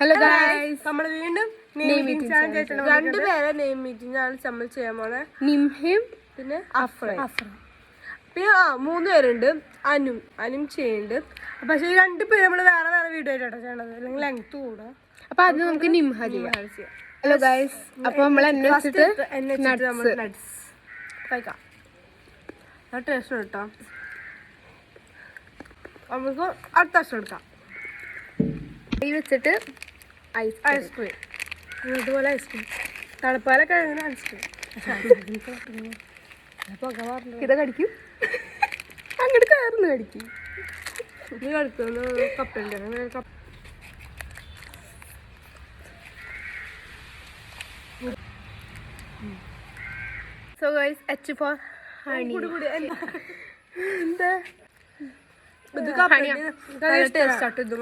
Hello guys, നമ്മൾ വീണ്ടും രണ്ടുപേരെ നെയിം മീറ്റിംഗ് ആണ് നമ്മൾ ചെയ്യാൻ പോണേ. നിംഹിം പിന്നെ അഫ്രൈൻ. പിന്നെ 3 പേരുണ്ട്. അനും ചെയ്യുന്നുണ്ട്. പക്ഷെ ഈ 2 പേര് നമ്മള് വേറെ വേറെ വീഡിയോ ആയിട്ടാണ് ചെയ്യണത്, അല്ലെങ്കിൽ ലെങ്ത് കൂടെ. അപ്പൊ അത് നമുക്ക് നിംഹ ചെയ്യാം. ഹലോ ഗൈസ്, അപ്പൊ നമ്മൾ എന്നെ വെച്ചിട്ട് നട്ട്സ് കഴിക്കാം. ടേസ്റ്റ് കേട്ടോ. നമുക്ക് അടുത്ത വർഷം എടുക്കാം. ഈ വെച്ചിട്ട് ഐസ്ക്രീം. ഇതുപോലെ ഐസ്ക്രീം തണുപ്പാല കഴിയുന്ന ഐസ്ക്രീം. ഇത് കടിക്കും, അങ്ങോട്ട് കയറുന്നു കടിക്കും. ഇത് കളിക്കുന്നു കപ്പുണ്ട്. So guys, H for honey. എന്താ ഇത് ടേസ്റ്റ് ആട്ടോ. ഇത്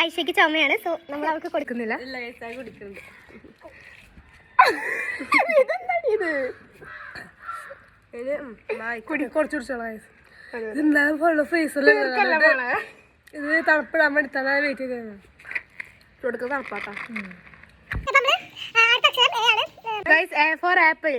ഐഷയ്ക്ക് ചുമയാണ്, സോ നമ്മൾ അവർക്ക് കൊടുക്കുന്നില്ല. കുടിക്കുന്നുണ്ട്. കുറച്ച് കുടിച്ചോളാം. എന്തായാലും ഫുള്ള് ഫ്രീസറിൽ ഇത് തണുപ്പിടാൻ വേണ്ടി തന്നെ വെയിറ്റ് ചെയ്ത് കൊടുക്കുന്ന തണുപ്പാട്ടാ. Guys, A for apple.